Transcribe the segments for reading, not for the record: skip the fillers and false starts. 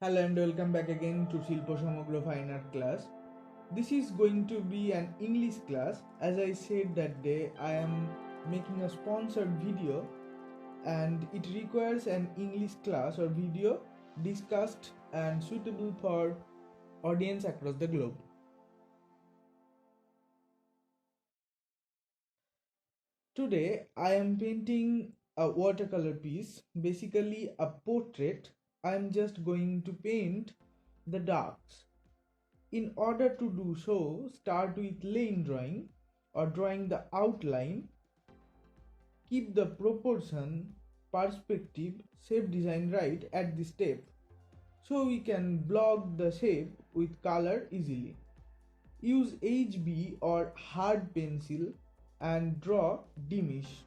Hello and welcome back again to Shilpo Samagra Fine Art class. This is going to be an English class. As I said that day, I am making a sponsored video and it requires an English class or video discussed and suitable for audience across the globe. Today I am painting a watercolor piece, basically a portrait. I am just going to paint the darks. In order to do so, start with line drawing or drawing the outline. Keep the proportion, perspective, shape design right at this step so we can block the shape with color easily. Use HB or hard pencil and draw dimish.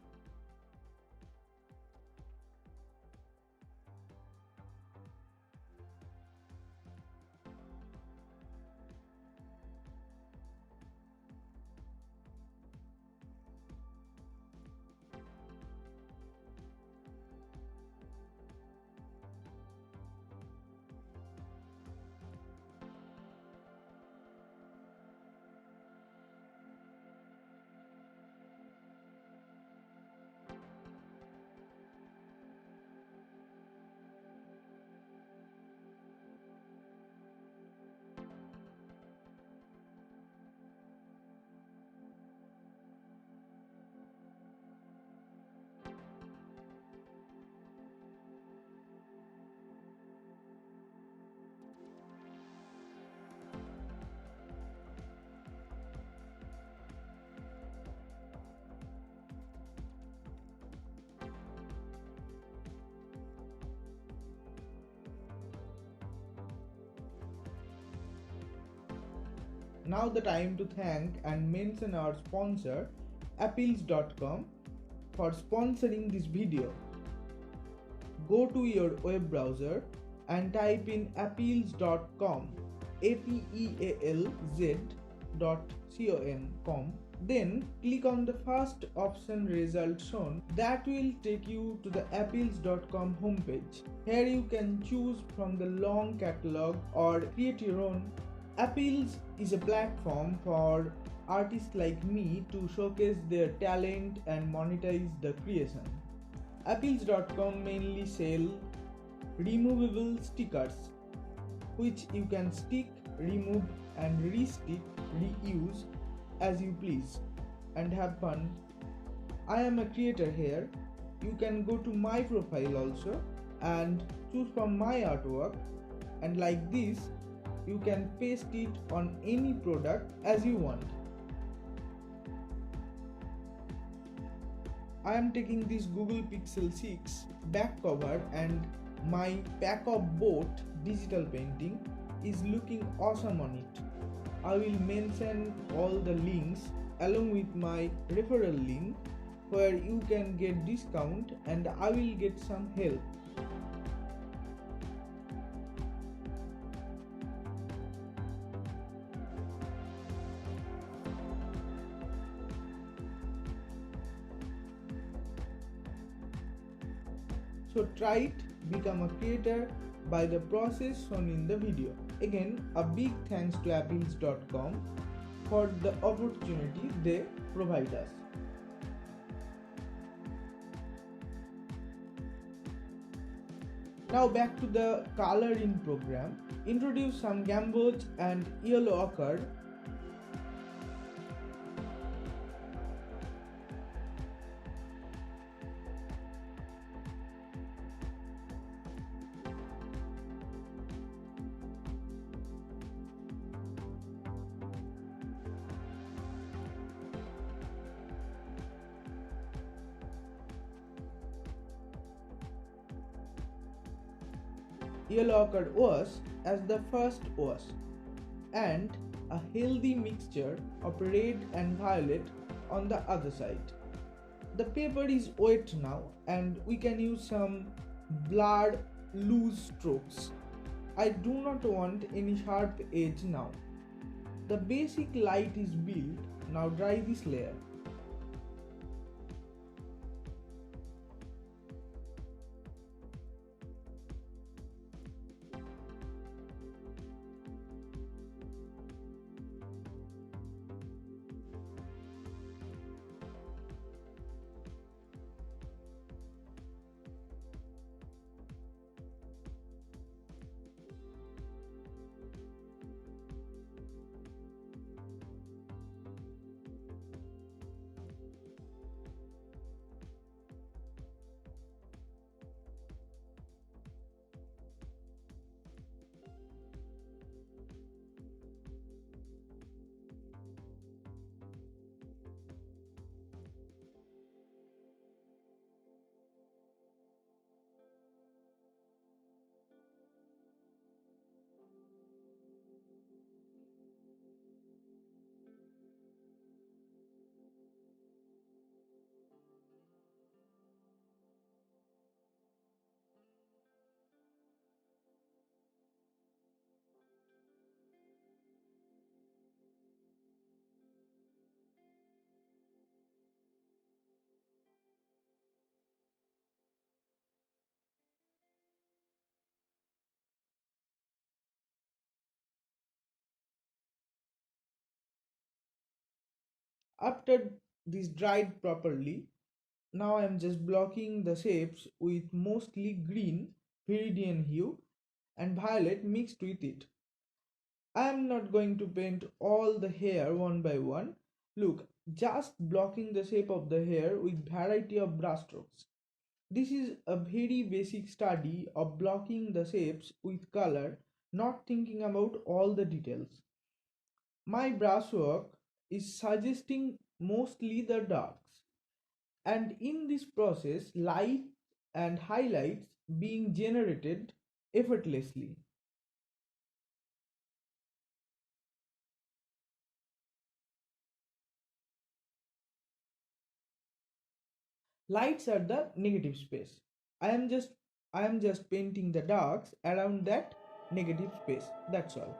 Now the time to thank and mention our sponsor APEALZ.com for sponsoring this video. Go to your web browser and type in APEALZ.com, APEALZ.com. Then click on the first option result shown. That will take you to the APEALZ.com homepage. Here you can choose from the long catalog or create your own. APEALZ is a platform for artists like me to showcase their talent and monetize the creation. APEALZ.com mainly sell removable stickers which you can stick, remove and re-stick, reuse as you please and have fun. I am a creator here. You can go to my profile also and choose from my artwork, and like this you can paste it on any product as you want. I am taking this Google Pixel 6 back cover and my pack of boat digital painting is looking awesome on it. I will mention all the links along with my referral link where you can get discount and I will get some help. So try it, become a creator by the process shown in the video. Again, a big thanks to APEALZ.com for the opportunity they provide us. Now back to the coloring program. Introduce some gamboge and yellow ochre. Yellow ochre wash as the first wash and a healthy mixture of red and violet on the other side. The paper is wet now and we can use some blurred loose strokes. I do not want any sharp edge now. The basic light is built. Now dry this layer. After this dried properly, now I am just blocking the shapes with mostly green, viridian hue and violet mixed with it. I am not going to paint all the hair one by one. Look, just blocking the shape of the hair with variety of brushstrokes. This is a very basic study of blocking the shapes with color, not thinking about all the details. My brushwork is suggesting mostly the darks, and in this process, light and highlights being generated effortlessly. Lights are the negative space. I am just I am just painting the darks around that negative space. That's all.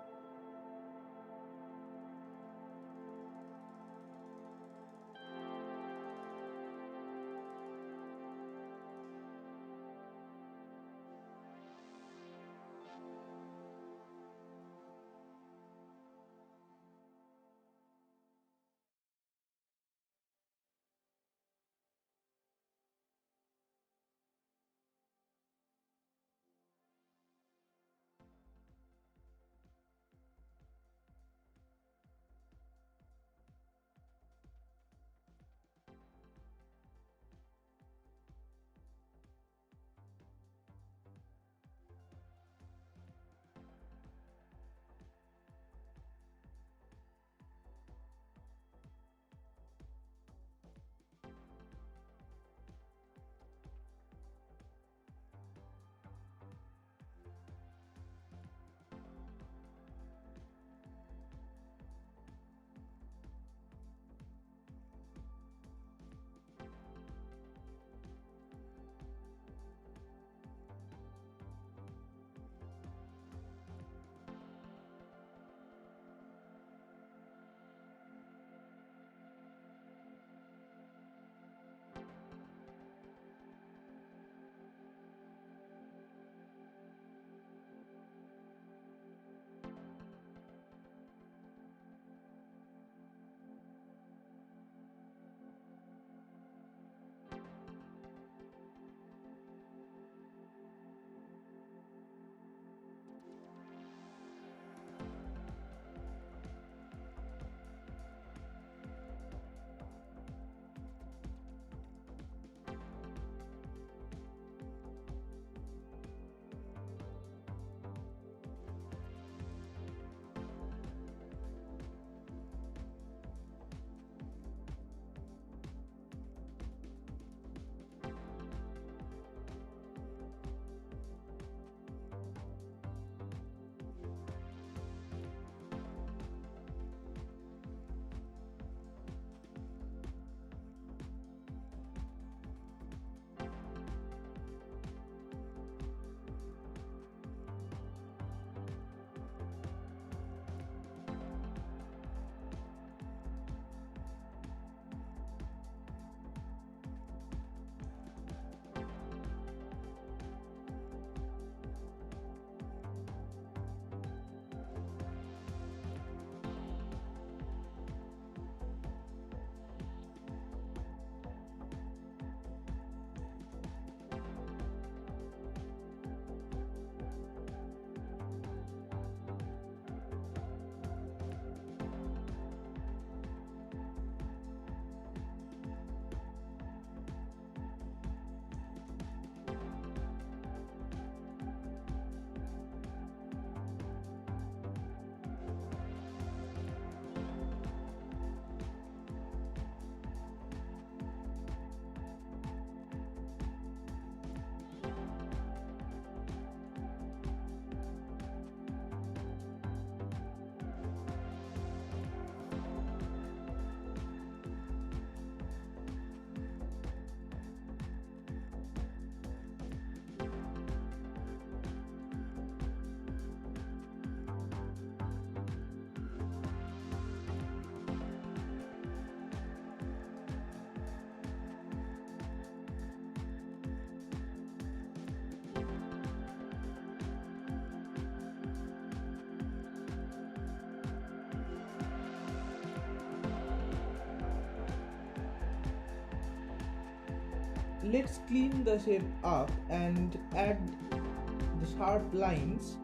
let's clean the shape up and add the sharp lines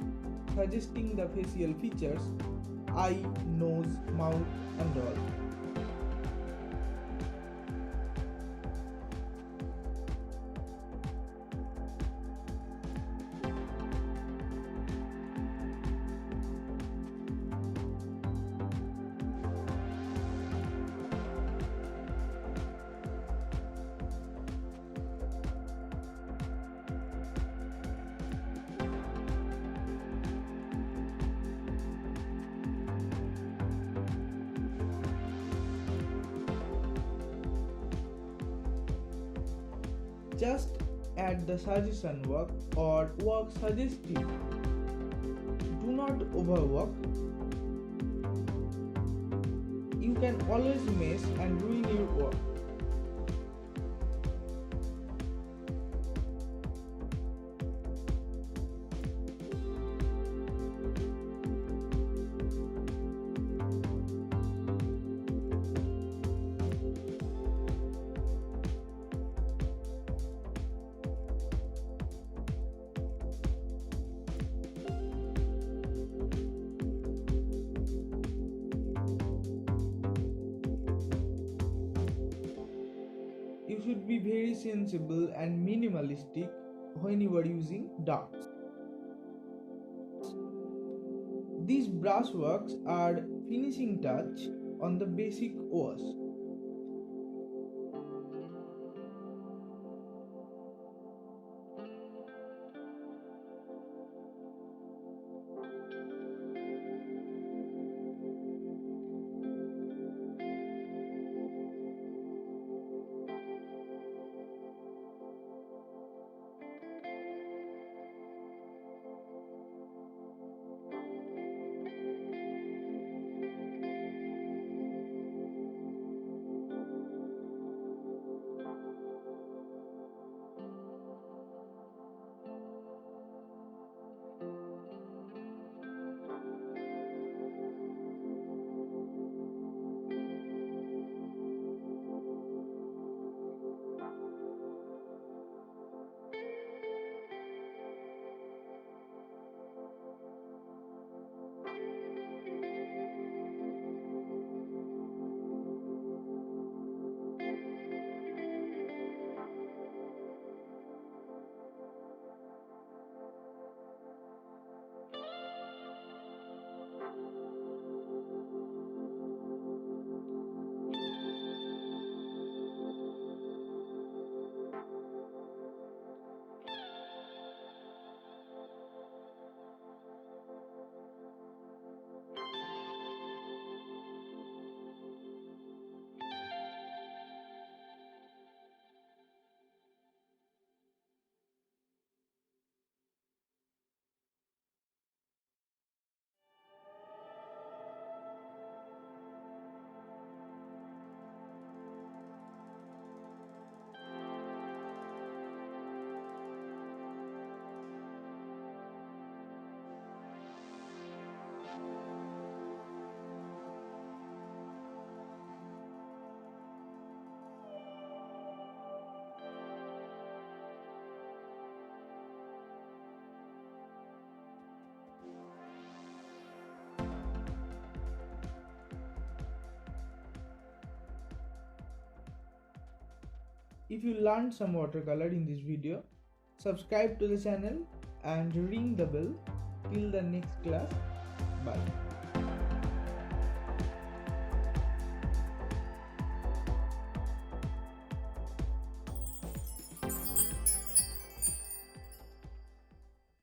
suggesting the facial features, eye, nose, mouth and all. Just add the suggestion work or work suggestive. Do not overwork. You can always mess and ruin your work. You should be very sensible and minimalistic when you are using darks. These brushworks are finishing touch on the basic wash. If you learned some watercolor in this video, subscribe to the channel and ring the bell. Till the next class, bye.